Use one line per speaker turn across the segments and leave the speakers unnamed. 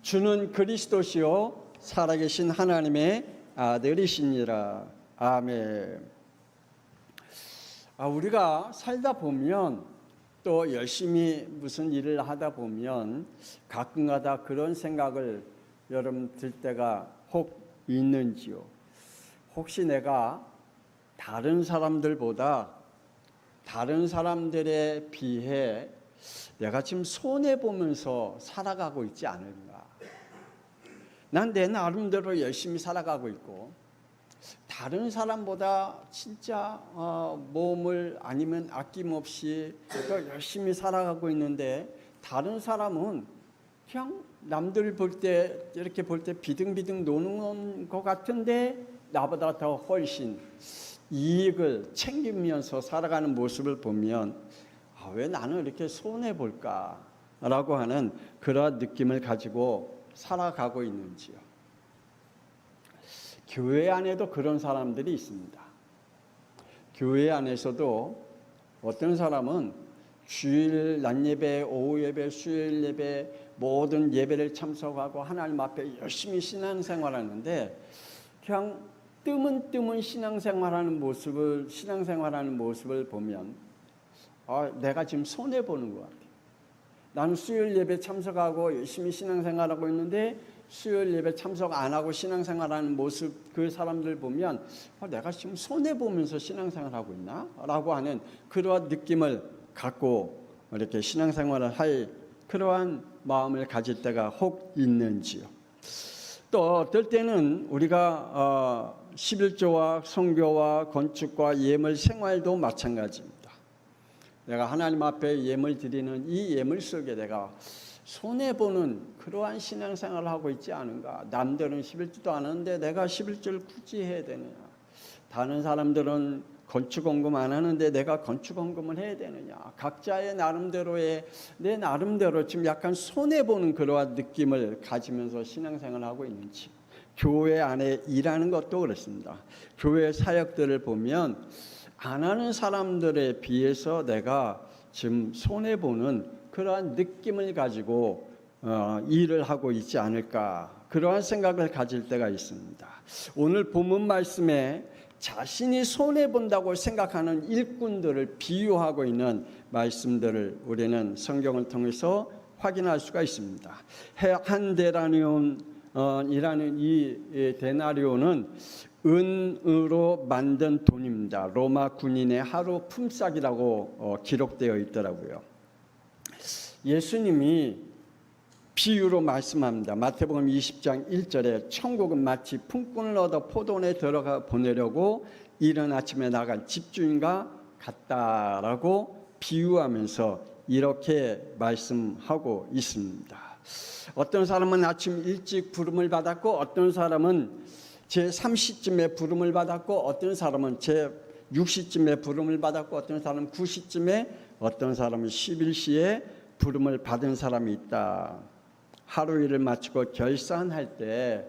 주는 그리스도시요 살아계신 하나님의 아들이시니라. 아멘. 우리가 살다 보면 또 열심히 무슨 일을 하다 보면 가끔가다 그런 생각을 여러분 들 때가 혹 있는지요? 혹시 내가 다른 사람들보다 다른 사람들에 비해 내가 지금 손해보면서 살아가고 있지 않은가? 난 내 나름대로 열심히 살아가고 있고 다른 사람보다 진짜 몸을 아니면 아낌없이 더 열심히 살아가고 있는데 다른 사람은 그냥 남들 볼 때 이렇게 볼 때 비등비등 노는 것 같은데 나보다 더 훨씬 이익을 챙기면서 살아가는 모습을 보면 왜 나는 이렇게 손해 볼까라고 하는 그런 느낌을 가지고 살아가고 있는지요. 교회 안에도 그런 사람들이 있습니다. 교회 안에서도 어떤 사람은 주일 낮 예배, 오후 예배, 수요일 예배 모든 예배를 참석하고 하나님 앞에 열심히 신앙생활하는데 그냥 뜨문뜨문 신앙생활하는 모습을 보면 내가 지금 손해 보는 것 같아요. 나는 수요일 예배 참석하고 열심히 신앙생활하고 있는데 수요일 예배 참석 안 하고 신앙생활하는 모습 그 사람들 보면 내가 지금 손해보면서 신앙생활하고 있나? 라고 하는 그러한 느낌을 갖고 이렇게 신앙생활을 할 그러한 마음을 가질 때가 혹 있는지요. 또 어떨 때는 우리가 11조와 선교와 건축과 예물 생활도 마찬가지입니다. 내가 하나님 앞에 예물 드리는 이 예물 속에 내가 손해보는 그러한 신앙생활을 하고 있지 않은가? 남들은 11조도 안 하는데 내가 11조를 굳이 해야 되느냐? 다른 사람들은 건축원금 안 하는데 내가 건축원금을 해야 되느냐? 각자의 나름대로의 내 나름대로 지금 약간 손해보는 그러한 느낌을 가지면서 신앙생활을 하고 있는지. 교회 안에 일하는 것도 그렇습니다. 교회 사역들을 보면 안 하는 사람들에 비해서 내가 지금 손해보는 그러한 느낌을 가지고 일을 하고 있지 않을까, 그러한 생각을 가질 때가 있습니다. 오늘 본문 말씀에 자신이 손해본다고 생각하는 일꾼들을 비유하고 있는 말씀들을 우리는 성경을 통해서 확인할 수가 있습니다. 한 데나리온이라는 이 데나리온은 은으로 만든 돈입니다. 로마 군인의 하루 품삯이라고 기록되어 있더라고요. 예수님이 비유로 말씀합니다. 마태복음 20장 1절에 천국은 마치 품꾼을 얻어 포도원에 들어가 보내려고 이른 아침에 나간 집주인과 같다라고 비유하면서 이렇게 말씀하고 있습니다. 어떤 사람은 아침 일찍 부름을 받았고 어떤 사람은 제3시쯤에 부름을 받았고 어떤 사람은 제6시쯤에 부름을 받았고 어떤 사람은 9시쯤에 어떤 사람은 11시에 부름을 받은 사람이 있다. 하루 일을 마치고 결산할 때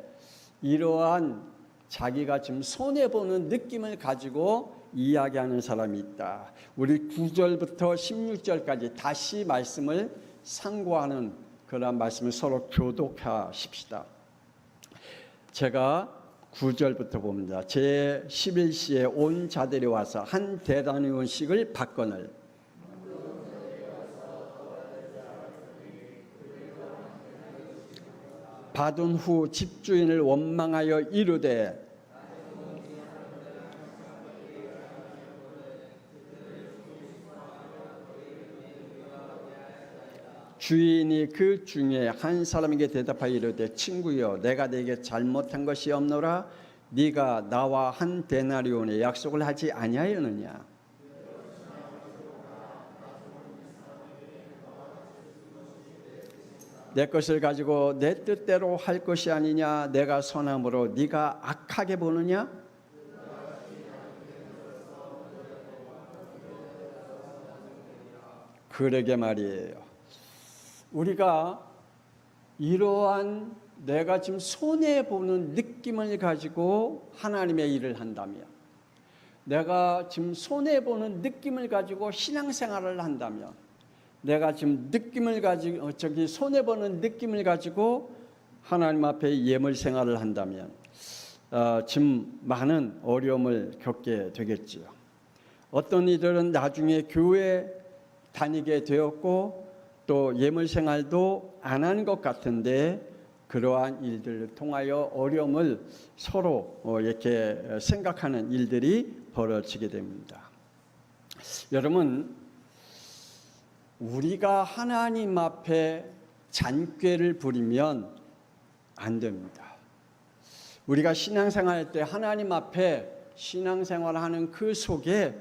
이러한 자기가 지금 손해보는 느낌을 가지고 이야기하는 사람이 있다. 우리 9절부터 16절까지 다시 말씀을 상고하는 그런 말씀을 서로 교독하십시다. 제가 9절부터 봅니다. 제11시에 온 자들이 와서 한 데나리온씩을 받거늘 받은 후 집주인을 원망하여 이르되 주인이 그 중에 한 사람에게 대답하여 이르되 친구여 내가 네게 잘못한 것이 없노라 네가 나와 한 데나리온의 약속을 하지 아니하였느냐. 내 것을 가지고 내 뜻대로 할 것이 아니냐. 내가 선함으로 네가 악하게 보느냐. 그러게 말이에요. 우리가 이러한 내가 지금 손해보는 느낌을 가지고 하나님의 일을 한다면, 내가 지금 손해보는 느낌을 가지고 신앙생활을 한다면, 내가 지금 느낌을 가지고 손해보는 느낌을 가지고 하나님 앞에 예물 생활을 한다면 지금 많은 어려움을 겪게 되겠지요. 어떤 이들은 나중에 교회 다니게 되었고 또 예물 생활도 안 한 것 같은데 그러한 일들을 통하여 어려움을 서로 이렇게 생각하는 일들이 벌어지게 됩니다. 여러분, 우리가 하나님 앞에 잔꾀를 부리면 안 됩니다. 우리가 신앙생활할 때 하나님 앞에 신앙생활하는 그 속에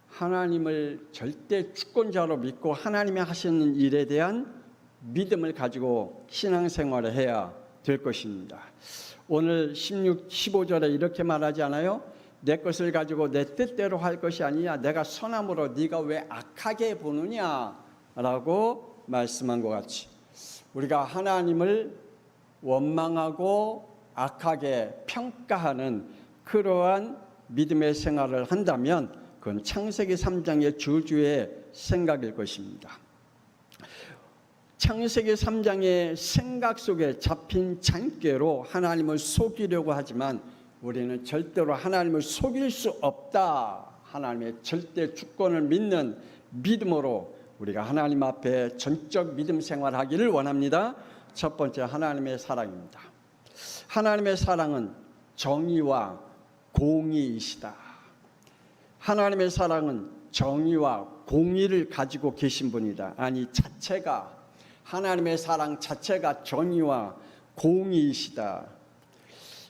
하나님을 절대 주권자로 믿고 하나님이 하시는 일에 대한 믿음을 가지고 신앙생활을 해야 될 것입니다. 오늘 15절에 이렇게 말하지 않아요? 내 것을 가지고 내 뜻대로 할 것이 아니냐, 내가 선함으로 네가 왜 악하게 보느냐 라고 말씀한 것 같이 우리가 하나님을 원망하고 악하게 평가하는 그러한 믿음의 생활을 한다면 그건 창세기 3장의 저주의 생각일 것입니다. 창세기 3장의 생각 속에 잡힌 잔꾀로 하나님을 속이려고 하지만 우리는 절대로 하나님을 속일 수 없다. 하나님의 절대 주권을 믿는 믿음으로 우리가 하나님 앞에 전적 믿음 생활하기를 원합니다. 첫 번째, 하나님의 사랑입니다. 하나님의 사랑은 정의와 공의이시다. 하나님의 사랑은 정의와 공의를 가지고 계신 분이다. 아니, 하나님의 사랑 자체가 정의와 공의이시다.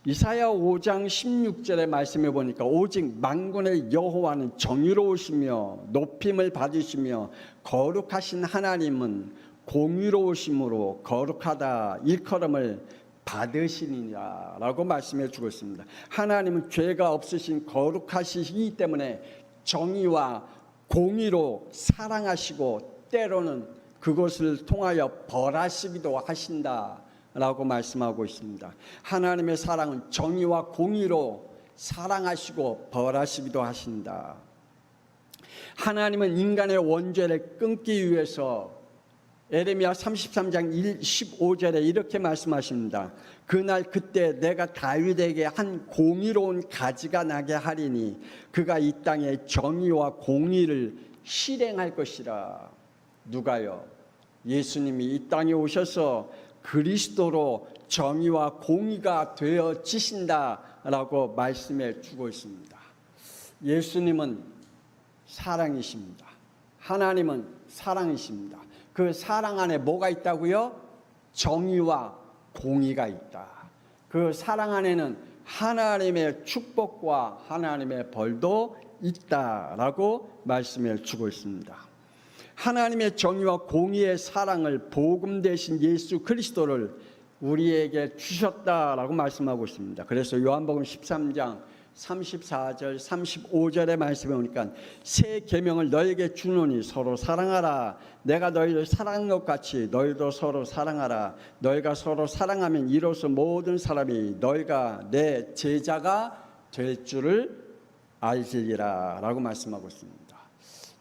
이사야 5장 16절의 말씀해 보니까 오직 만군의 여호와는 정의로우시며 높임을 받으시며 거룩하신 하나님은 공의로우심으로 거룩하다 일컬음을 받으시니라 라고 말씀해 주고 있습니다. 하나님은 죄가 없으신 거룩하시기 때문에 정의와 공의로 사랑하시고 때로는 그것을 통하여 벌하시기도 하신다 라고 말씀하고 있습니다. 하나님의 사랑은 정의와 공의로 사랑하시고 벌하시기도 하신다. 하나님은 인간의 원죄를 끊기 위해서 에레미야 33장 15절에 이렇게 말씀하십니다. 그날 그때 내가 다윗에게 한 공의로운 가지가 나게 하리니 그가 이 땅에 정의와 공의를 실행할 것이라. 누가요? 예수님이 이 땅에 오셔서 그리스도로 정의와 공의가 되어지신다라고 말씀해 주고 있습니다. 예수님은 사랑이십니다. 하나님은 사랑이십니다. 그 사랑 안에 뭐가 있다고요? 정의와 공의가 있다. 그 사랑 안에는 하나님의 축복과 하나님의 벌도 있다라고 말씀해 주고 있습니다. 하나님의 정의와 공의의 사랑을 복음 되신 예수 그리스도를 우리에게 주셨다라고 말씀하고 있습니다. 그래서 요한복음 13장 34절 35절의 말씀에 보니까 새 계명을 너에게 주노니 서로 사랑하라. 내가 너희를 사랑한 것 같이 너희도 서로 사랑하라. 너희가 서로 사랑하면 이로써 모든 사람이 너희가 내 제자가 될 줄을 알지리라 라고 말씀하고 있습니다.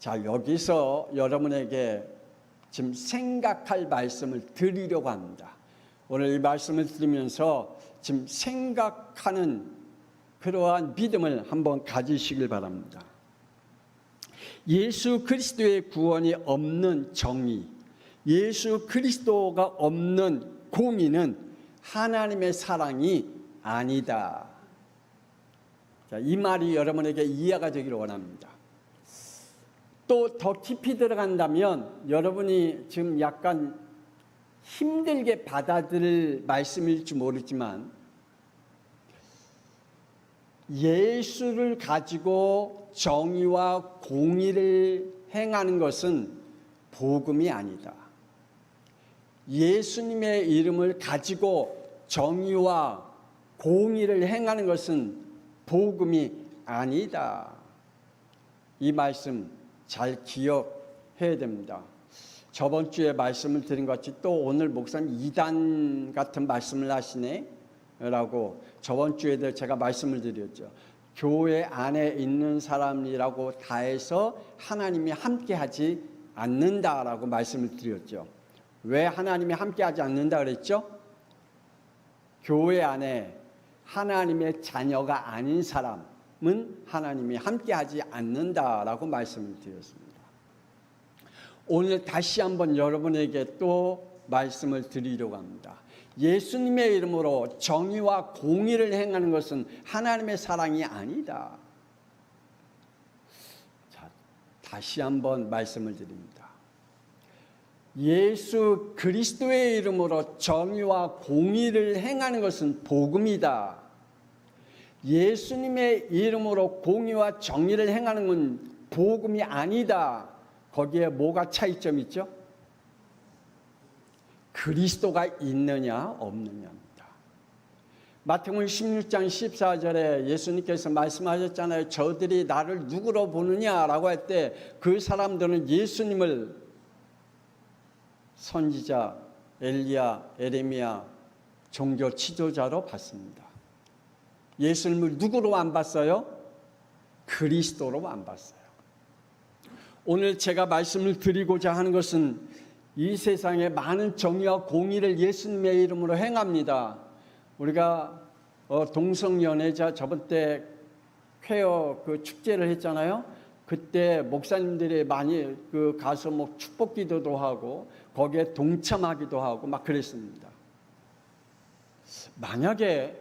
자, 여기서 여러분에게 지금 생각할 말씀을 드리려고 합니다. 오늘 이 말씀을 들으면서 지금 생각하는 그러한 믿음을 한번 가지시길 바랍니다. 예수 그리스도의 구원이 없는 정의, 예수 그리스도가 없는 공의는 하나님의 사랑이 아니다. 자, 이 말이 여러분에게 이해가 되기를 원합니다. 또 더 깊이 들어간다면 여러분이 지금 약간 힘들게 받아들일 말씀일지 모르지만 예수를 가지고 정의와 공의를 행하는 것은 복음이 아니다. 예수님의 이름을 가지고 정의와 공의를 행하는 것은 복음이 아니다. 이 말씀 잘 기억해야 됩니다. 저번 주에 말씀을 드린 것 같이 또 오늘 목사님 이단 같은 말씀을 하시네 라고 저번 주에도 제가 말씀을 드렸죠. 교회 안에 있는 사람이라고 다 해서 하나님이 함께하지 않는다라고 말씀을 드렸죠. 왜 하나님이 함께하지 않는다 그랬죠? 교회 안에 하나님의 자녀가 아닌 사람은 하나님이 함께하지 않는다라고 말씀을 드렸습니다. 오늘 다시 한번 여러분에게 또 말씀을 드리려고 합니다. 예수님의 이름으로 정의와 공의를 행하는 것은 하나님의 사랑이 아니다. 자, 다시 한번 말씀을 드립니다. 예수 그리스도의 이름으로 정의와 공의를 행하는 것은 복음이다. 예수님의 이름으로 공의와 정의를 행하는 건 복음이 아니다. 거기에 뭐가 차이점이 있죠? 그리스도가 있느냐 없느냐입니다. 마태복음 16장 14절에 예수님께서 말씀하셨잖아요. 저들이 나를 누구로 보느냐라고 할 때 그 사람들은 예수님을 선지자 엘리야, 에레미야, 종교 지도자로 봤습니다. 예수님을 누구로 안 봤어요? 그리스도로 안 봤어요. 오늘 제가 말씀을 드리고자 하는 것은 이 세상에 많은 정의와 공의를 예수님의 이름으로 행합니다. 우리가 동성연애자 저번 때 퀘어 그 축제를 했잖아요. 그때 목사님들이 많이 가서 뭐 축복 기도도 하고 거기에 동참하기도 하고 막 그랬습니다. 만약에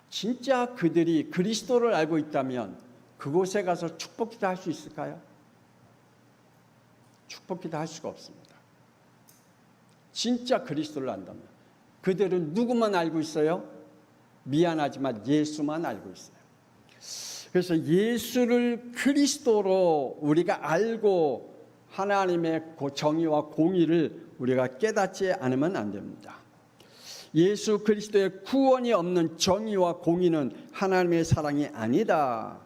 진짜 그들이 그리스도를 알고 있다면 그곳에 가서 축복 기도 할 수 있을까요? 축복 기도 할 수가 없습니다. 진짜 그리스도를 안다면 그들은 누구만 알고 있어요? 미안하지만 예수만 알고 있어요. 그래서 예수를 그리스도로 우리가 알고 하나님의 정의와 공의를 우리가 깨닫지 않으면 안 됩니다. 예수 그리스도의 구원이 없는 정의와 공의는 하나님의 사랑이 아니다.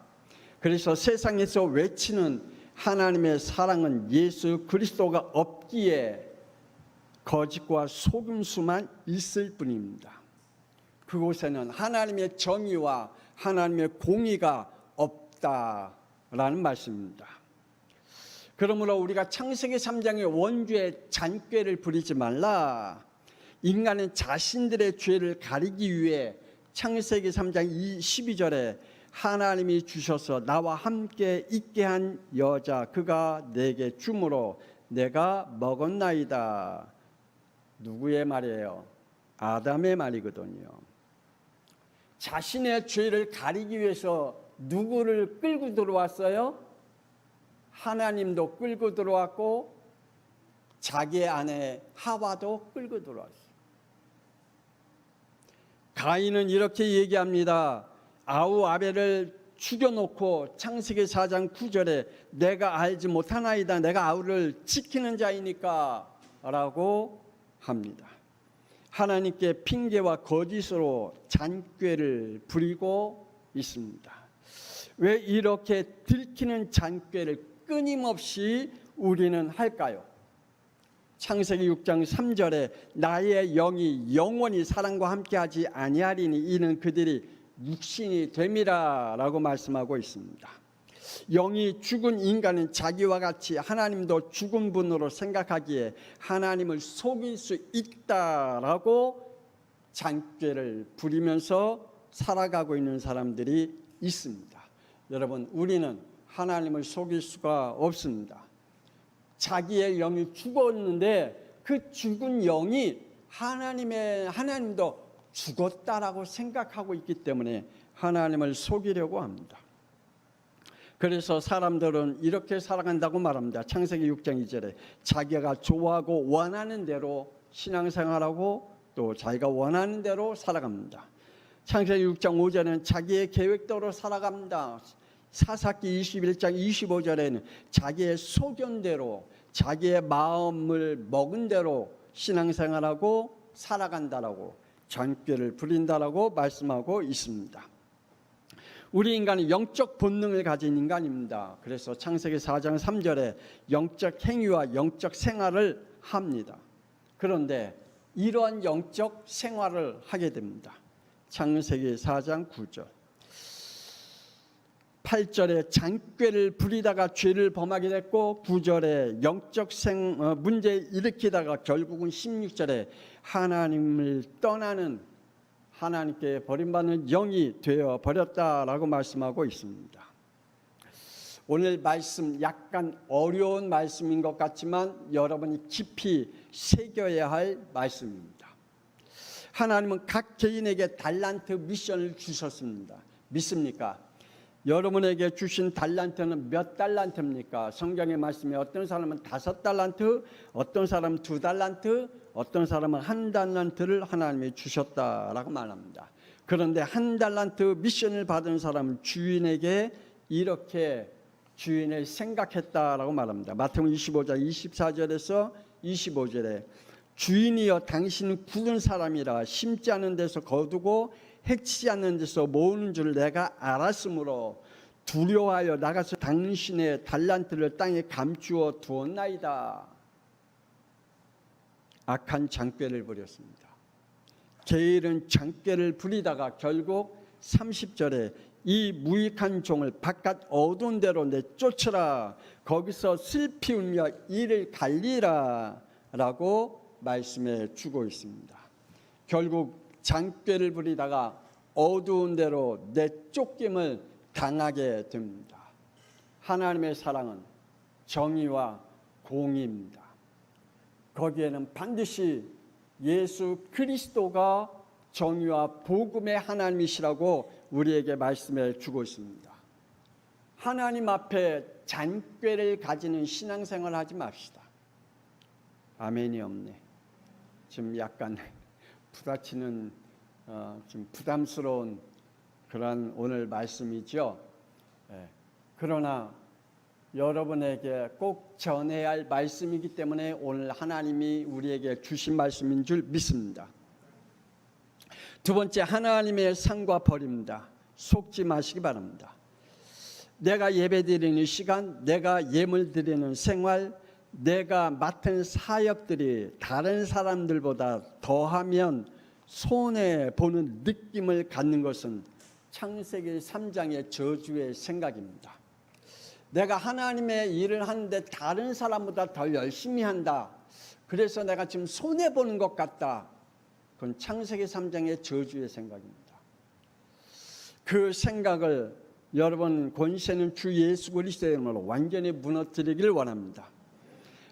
그래서 세상에서 외치는 하나님의 사랑은 예수 그리스도가 없기에 거짓과 속임수만 있을 뿐입니다. 그곳에는 하나님의 정의와 하나님의 공의가 없다라는 말씀입니다. 그러므로 우리가 창세기 3장의 원죄의 잔꾀를 부리지 말라. 인간은 자신들의 죄를 가리기 위해 창세기 3장 12절에 하나님이 주셔서 나와 함께 있게 한 여자 그가 내게 주므로 내가 먹었나이다. 누구의 말이에요? 아담의 말이거든요. 자신의 죄를 가리기 위해서 누구를 끌고 들어왔어요? 하나님도 끌고 들어왔고 자기의 아내 하와도 끌고 들어왔어요. 가인은 이렇게 얘기합니다. 아우 아벨을 죽여놓고 창세기 4장 9절에 내가 알지 못하나이다. 내가 아우를 지키는 자이니까 라고 합니다. 하나님께 핑계와 거짓으로 잔꾀를 부리고 있습니다. 왜 이렇게 들키는 잔꾀를 끊임없이 우리는 할까요? 창세기 6장 3절에 나의 영이 영원히 사람과 함께하지 아니하리니 이는 그들이 육신이 됨이라 라고 말씀하고 있습니다. 영이 죽은 인간은 자기와 같이 하나님도 죽은 분으로 생각하기에 하나님을 속일 수 있다라고 잔꾀를 부리면서 살아가고 있는 사람들이 있습니다. 여러분, 우리는 하나님을 속일 수가 없습니다. 자기의 영이 죽었는데 그 죽은 영이 하나님도 죽었다라고 생각하고 있기 때문에 하나님을 속이려고 합니다. 그래서 사람들은 이렇게 살아간다고 말합니다. 창세기 6장 2절에 자기가 좋아하고 원하는 대로 신앙생활하고 또 자기가 원하는 대로 살아갑니다. 창세기 6장 5절에는 자기의 계획대로 살아갑니다. 사사기 21장 25절에는 자기의 소견대로 자기의 마음을 먹은 대로 신앙생활하고 살아간다라고 잔꾀를 부린다라고 말씀하고 있습니다. 우리 인간은 영적 본능을 가진 인간입니다. 그래서 창세기 4장 3절에 영적 행위와 영적 생활을 합니다. 그런데 이러한 영적 생활을 하게 됩니다. 창세기 4장 9절 8절에 잔꾀를 부리다가 죄를 범하게 됐고 9절에 영적 문제 일으키다가 결국은 16절에 하나님을 떠나는 하나님께 버림받는 영이 되어 버렸다라고 말씀하고 있습니다. 오늘 말씀 약간 어려운 말씀인 것 같지만 여러분이 깊이 새겨야 할 말씀입니다. 하나님은 각 개인에게 달란트 미션을 주셨습니다. 믿습니까? 여러분에게 주신 달란트는 몇 달란트입니까? 성경의 말씀에 어떤 사람은 5달란트, 어떤 사람은 2달란트, 어떤 사람은 1달란트를 하나님이 주셨다라고 말합니다. 그런데 1달란트 미션을 받은 사람은 주인에게 이렇게 주인을 생각했다라고 말합니다. 마태복음 25장 24절에서 25절에 주인이여 당신은 굳은 사람이라 심지 않은 데서 거두고 해치지 않는 데서 모으는 줄 내가 알았으므로 두려워하여 나가서 당신의 달란트를 땅에 감추어 두었나이다. 악한 장꾀를 부렸습니다. 게으른 장꾀를 부리다가 결국 30절에 이 무익한 종을 바깥 어두운 데로 내쫓으라. 거기서 슬피 울며 이를 갈리라 라고 말씀해 주고 있습니다. 결국 장꾀를 부리다가 어두운 데로 내쫓김을 당하게 됩니다. 하나님의 사랑은 정의와 공의입니다. 거기에는 반드시 예수 그리스도가 정의와 복음의 하나님이시라고 우리에게 말씀해 주고 있습니다. 하나님 앞에 잔꾀를 가지는 신앙생활 하지 맙시다. 아멘이 없네. 지금 약간 부딪히는 좀 부담스러운 그런 오늘 말씀이죠. 그러나 여러분에게 꼭 전해야 할 말씀이기 때문에 오늘 하나님이 우리에게 주신 말씀인 줄 믿습니다. 두 번째, 하나님의 상과 벌입니다. 속지 마시기 바랍니다. 내가 예배드리는 시간, 내가 예물 드리는 생활, 내가 맡은 사역들이 다른 사람들보다 더하면 손해보는 느낌을 갖는 것은 창세기 3장의 저주의 생각입니다. 내가 하나님의 일을 하는데 다른 사람보다 더 열심히 한다. 그래서 내가 지금 손해보는 것 같다. 그건 창세기 3장의 저주의 생각입니다. 그 생각을 여러분 권세는 주 예수 그리스도의 이름으로 완전히 무너뜨리기를 원합니다.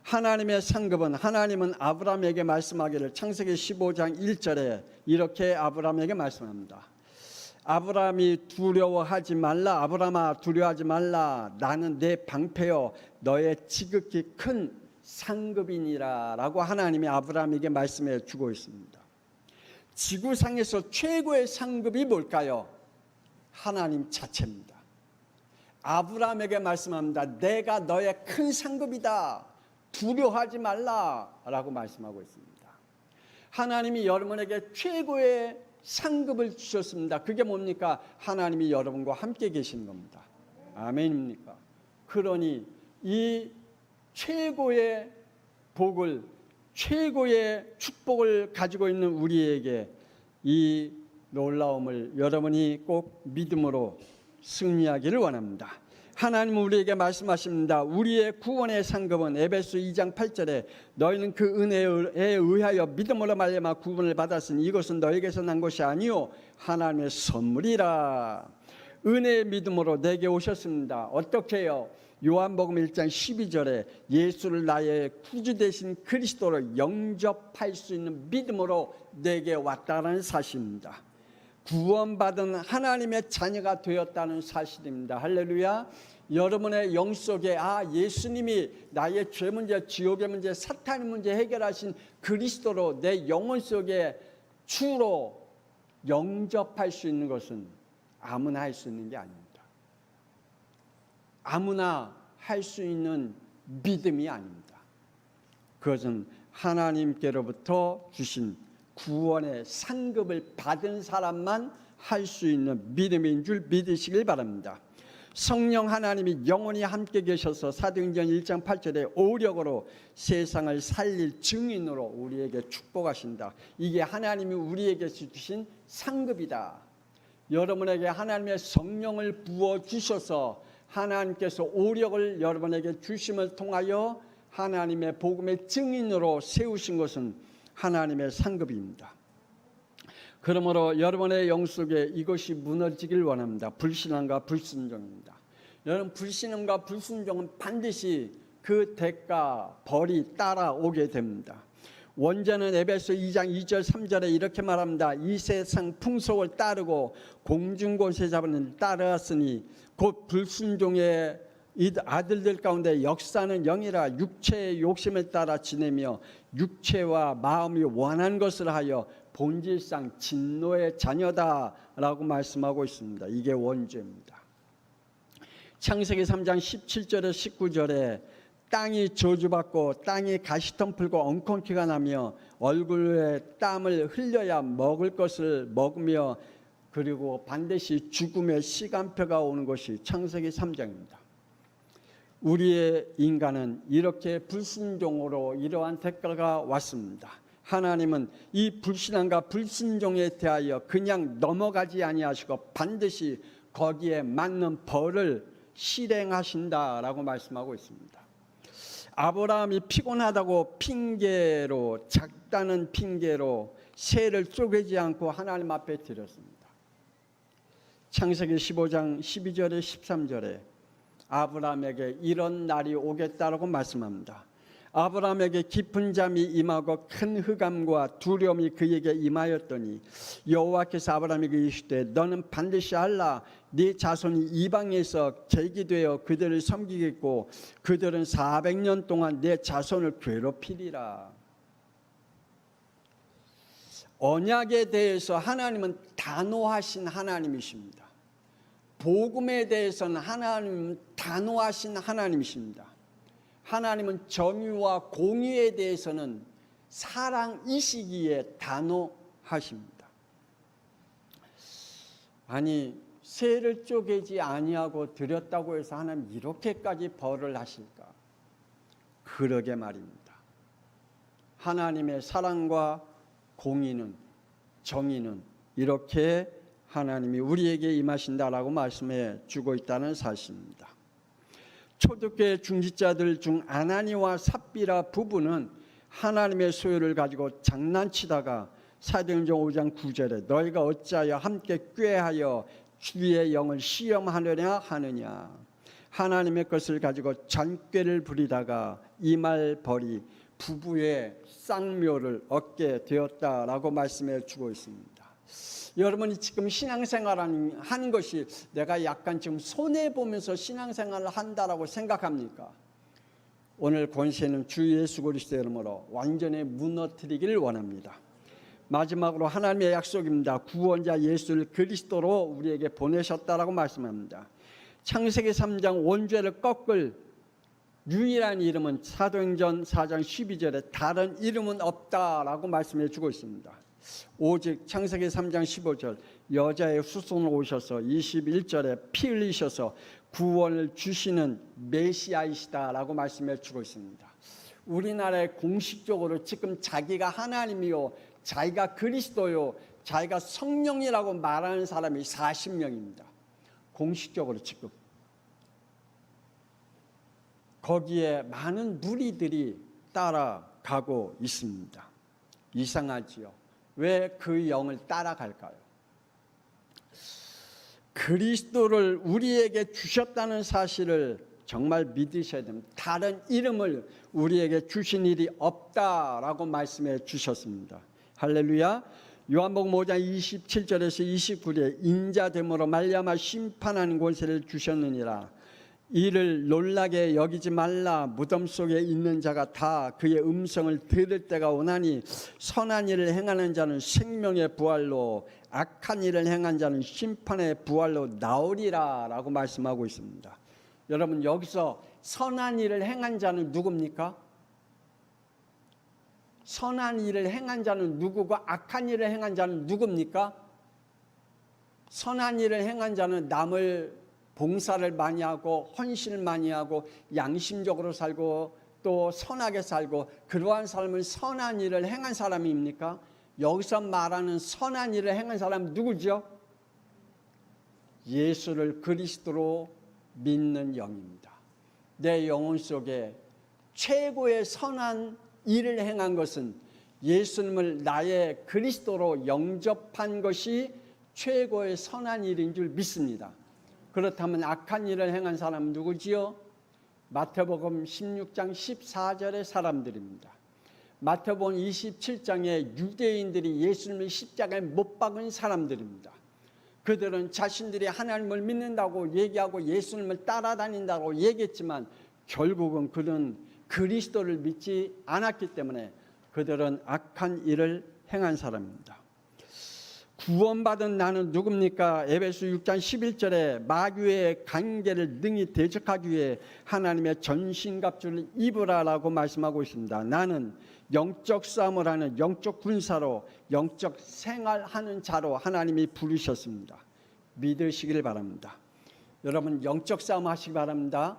하나님의 상급은 하나님은 아브라함에게 말씀하기를 창세기 15장 1절에 이렇게 아브라함에게 말씀합니다. 아브라함이 두려워하지 말라. 아브라함아 두려워하지 말라. 나는 내 방패여 너의 지극히 큰 상급이니라 라고 하나님이 아브라함에게 말씀해 주고 있습니다. 지구상에서 최고의 상급이 뭘까요? 하나님 자체입니다. 아브라함에게 말씀합니다. 내가 너의 큰 상급이다. 두려워하지 말라 라고 말씀하고 있습니다. 하나님이 여러분에게 최고의 상급을 주셨습니다. 그게 뭡니까? 하나님이 여러분과 함께 계시는 겁니다. 아멘입니까? 그러니 이 최고의 복을, 최고의 축복을 가지고 있는 우리에게 이 놀라움을 여러분이 꼭 믿음으로 승리하기를 원합니다. 하나님은 우리에게 말씀하십니다. 우리의 구원의 상급은 에베소 2장 8절에 너희는 그 은혜에 의하여 믿음으로 말미암아 구원을 받았으니 이것은 너에게서 난 것이 아니요 하나님의 선물이라. 은혜의 믿음으로 내게 오셨습니다. 어떻게 해요? 요한복음 1장 12절에 예수를 나의 구주 되신 그리스도로 영접할 수 있는 믿음으로 내게 왔다는 사실입니다. 구원받은 하나님의 자녀가 되었다는 사실입니다. 할렐루야. 여러분의 영 속에 예수님이 나의 죄 문제, 지옥의 문제, 사탄의 문제 해결하신 그리스도로 내 영혼 속에 주로 영접할 수 있는 것은 아무나 할 수 있는 게 아닙니다. 아무나 할 수 있는 믿음이 아닙니다. 그것은 하나님께로부터 주신 구원의 상급을 받은 사람만 할 수 있는 믿음인 줄 믿으시길 바랍니다. 성령 하나님이 영원히 함께 계셔서 사도행전 1장 8절에 오력으로 세상을 살릴 증인으로 우리에게 축복하신다. 이게 하나님이 우리에게 주신 상급이다. 여러분에게 하나님의 성령을 부어주셔서 하나님께서 오력을 여러분에게 주심을 통하여 하나님의 복음의 증인으로 세우신 것은 하나님의 상급입니다. 그러므로 여러분의 영 속에 이것이 무너지길 원합니다. 불신앙과 불순종입니다. 여러분, 불신앙과 불순종은 반드시 그 대가, 벌이 따라오게 됩니다. 원자는 에베소 2장 2절 3절에 이렇게 말합니다. 이 세상 풍속을 따르고 공중곳에 잡은 따르었으니 곧 불순종의 이 아들들 가운데 역사는 영이라 육체의 욕심에 따라 지내며 육체와 마음이 원한 것을 하여 본질상 진노의 자녀다라고 말씀하고 있습니다. 이게 원죄입니다. 창세기 3장 17절에 19절에 땅이 저주받고 땅이 가시덤 풀고 엉겅퀴가 나며 얼굴에 땀을 흘려야 먹을 것을 먹으며 그리고 반드시 죽음의 시간표가 오는 것이 창세기 3장입니다. 우리의 인간은 이렇게 불순종으로 이러한 대가가 왔습니다. 하나님은 이 불신앙과 불순종에 대하여 그냥 넘어가지 아니하시고 반드시 거기에 맞는 벌을 실행하신다라고 말씀하고 있습니다. 아브라함이 피곤하다고 핑계로, 작다는 핑계로 새를 쪼개지 않고 하나님 앞에 드렸습니다. 창세기 15장 12절에 13절에 아브라함에게 이런 날이 오겠다라고 말씀합니다. 아브라함에게 깊은 잠이 임하고 큰 흑암과 두려움이 그에게 임하였더니 여호와께서 아브라함에게 이르시되 너는 반드시 알라. 네 자손이 이방에서 제기되어 그들을 섬기겠고 그들은 400년 동안 내 자손을 괴롭히리라. 언약에 대해서 하나님은 단호하신 하나님이십니다. 복음에 대해서는 하나님은 단호하신 하나님이십니다. 하나님은 정의와 공의에 대해서는 사랑이시기에 단호하십니다. 아니, 새를 쪼개지 아니하고 드렸다고 해서 하나님 이렇게까지 벌을 하실까? 그러게 말입니다. 하나님의 사랑과 공의는, 정의는 이렇게 하나님이 우리에게 임하신다라고 말씀해 주고 있다는 사실입니다. 초대교회 중직자들 중 아나니와 삽비라 부부는 하나님의 소유를 가지고 장난치다가 사도행전 5장 9절에 너희가 어찌하여 함께 꾀하여 주의 영을 시험하느냐 하느냐. 하나님의 것을 가지고 전꾀를 부리다가 이 말 벌이 부부의 쌍묘를 얻게 되었다라고 말씀해 주고 있습니다. 여러분이 지금 신앙생활을 하는 것이 내가 약간 지금 손해보면서 신앙생활을 한다라고 생각합니까? 오늘 권세는 주 예수 그리스도의 이름으로 완전히 무너뜨리기를 원합니다. 마지막으로 하나님의 약속입니다. 구원자 예수를 그리스도로 우리에게 보내셨다라고 말씀합니다. 창세기 3장 원죄를 꺾을 유일한 이름은 사도행전 4장 12절에 다른 이름은 없다라고 말씀해 주고 있습니다. 오직 창세기 3장 15절 여자의 후손으로 오셔서 21절에 피 흘리셔서 구원을 주시는 메시아이시다라고 말씀해 주고 있습니다. 우리나라에 공식적으로 지금 자기가 하나님이요, 자기가 그리스도요, 자기가 성령이라고 말하는 사람이 40명입니다. 공식적으로 지금. 거기에 많은 무리들이 따라가고 있습니다. 이상하지요. 왜 그 영을 따라갈까요? 그리스도를 우리에게 주셨다는 사실을 정말 믿으셔야 됩니다. 다른 이름을 우리에게 주신 일이 없다라고 말씀해 주셨습니다. 할렐루야. 요한복음 5장 27절에서 29절에 인자됨으로 말미암아 심판하는 권세를 주셨느니라. 이를 놀라게 여기지 말라. 무덤 속에 있는 자가 다 그의 음성을 들을 때가 오나니 선한 일을 행하는 자는 생명의 부활로 악한 일을 행한 자는 심판의 부활로 나오리라 라고 말씀하고 있습니다. 여러분, 여기서 선한 일을 행한 자는 누굽니까? 선한 일을 행한 자는 누구고 악한 일을 행한 자는 누굽니까? 선한 일을 행한 자는 남을 봉사를 많이 하고 헌신을 많이 하고 양심적으로 살고 또 선하게 살고 그러한 삶을 선한 일을 행한 사람입니까? 여기서 말하는 선한 일을 행한 사람은 누구죠? 예수를 그리스도로 믿는 영입니다. 내 영혼 속에 최고의 선한 일을 행한 것은 예수님을 나의 그리스도로 영접한 것이 최고의 선한 일인 줄 믿습니다. 그렇다면 악한 일을 행한 사람은 누구지요? 마태복음 16장 14절의 사람들입니다. 마태복음 27장에 유대인들이 예수님을 십자가에 못 박은 사람들입니다. 그들은 자신들이 하나님을 믿는다고 얘기하고 예수님을 따라다닌다고 얘기했지만 결국은 그들은 그리스도를 믿지 않았기 때문에 그들은 악한 일을 행한 사람입니다. 구원받은 나는 누굽니까? 에베소 6장 11절에 마귀의 관계를 능히 대적하기 위해 하나님의 전신갑주를 입으라라고 말씀하고 있습니다. 나는 영적 싸움을 하는 영적 군사로 영적 생활하는 자로 하나님이 부르셨습니다. 믿으시길 바랍니다. 여러분 영적 싸움 하시기 바랍니다.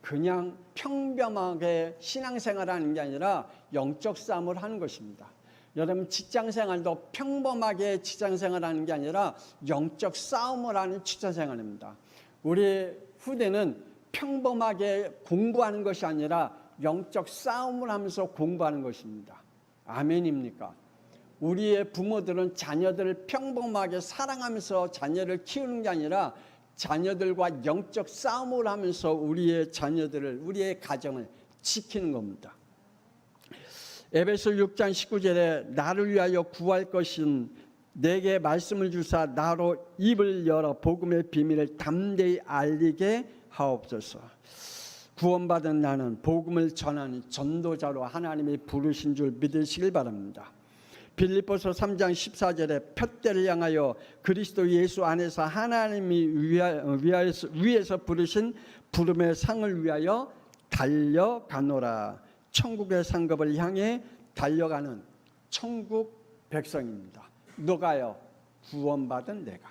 그냥 평범하게 신앙생활하는 게 아니라 영적 싸움을 하는 것입니다. 여러분 직장생활도 평범하게 직장생활하는 게 아니라 영적 싸움을 하는 직장생활입니다. 우리 후대는 평범하게 공부하는 것이 아니라 영적 싸움을 하면서 공부하는 것입니다. 아멘입니까? 우리의 부모들은 자녀들을 평범하게 사랑하면서 자녀를 키우는 게 아니라 자녀들과 영적 싸움을 하면서 우리의 자녀들을, 우리의 가정을 지키는 겁니다. 에베소 6장 19절에 나를 위하여 구할 것은 내게 말씀을 주사 나로 입을 열어 복음의 비밀을 담대히 알리게 하옵소서. 구원받은 나는 복음을 전하는 전도자로 하나님이 부르신 줄 믿으시길 바랍니다. 빌립보서 3장 14절에 푯대를 향하여 그리스도 예수 안에서 하나님이 위에서 부르신 부름의 상을 위하여 달려가노라. 천국의 상급을 향해 달려가는 천국 백성입니다. 누가요? 구원받은 내가.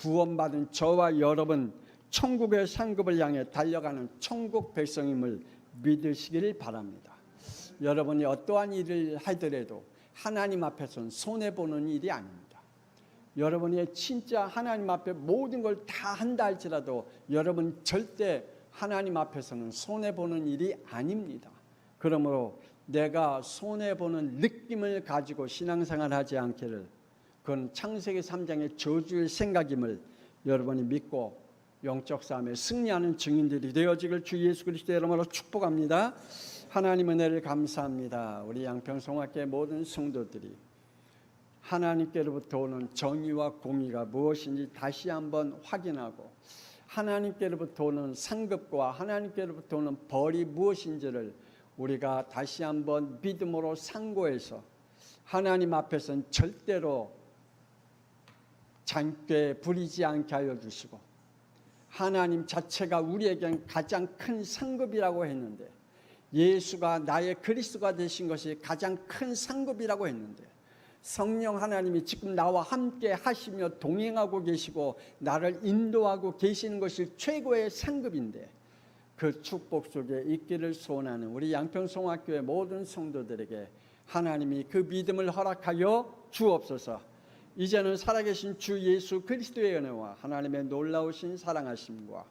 구원받은 저와 여러분 천국의 상급을 향해 달려가는 천국 백성임을 믿으시길 바랍니다. 여러분이 어떠한 일을 하더라도 하나님 앞에서는 손해보는 일이 아닙니다. 여러분이 진짜 하나님 앞에 모든 걸 다 한다 할지라도 여러분 절대 하나님 앞에서는 손해보는 일이 아닙니다. 그러므로 내가 손해보는 느낌을 가지고 신앙생활하지 않기를, 그건 창세기 3장의 저주의 생각임을 여러분이 믿고 영적 싸움에 승리하는 증인들이 되어지길 주 예수 그리스도의 이름으로 축복합니다. 하나님 은혜를 감사합니다. 우리 양평성학교의 모든 성도들이 하나님께로부터 오는 정의와 공의가 무엇인지 다시 한번 확인하고 하나님께로부터 오는 상급과 하나님께로부터 오는 벌이 무엇인지를 우리가 다시 한번 믿음으로 상고해서 하나님 앞에서는 절대로 장께 부리지 않게 하여 주시고, 하나님 자체가 우리에겐 가장 큰 상급이라고 했는데, 예수가 나의 그리스도가 되신 것이 가장 큰 상급이라고 했는데, 성령 하나님이 지금 나와 함께 하시며 동행하고 계시고 나를 인도하고 계시는 것이 최고의 상급인데, 그 축복 속에 있기를 소원하는 우리 양평성학교의 모든 성도들에게 하나님이 그 믿음을 허락하여 주옵소서. 이제는 살아계신 주 예수 그리스도의 은혜와 하나님의 놀라우신 사랑하심과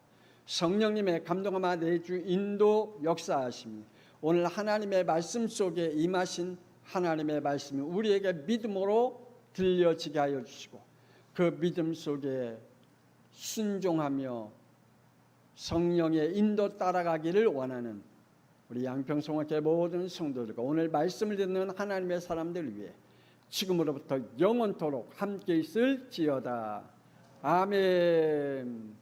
성령님의 감동함과 내주 인도 역사하심이 오늘 하나님의 말씀 속에 임하신 하나님의 말씀이 우리에게 믿음으로 들려지게 하여 주시고, 그 믿음 속에 순종하며 성령의 인도 따라가기를 원하는 우리 양평성학교의 모든 성도들과 오늘 말씀을 듣는 하나님의 사람들 위해 지금으로부터 영원토록 함께 있을지어다. 아멘.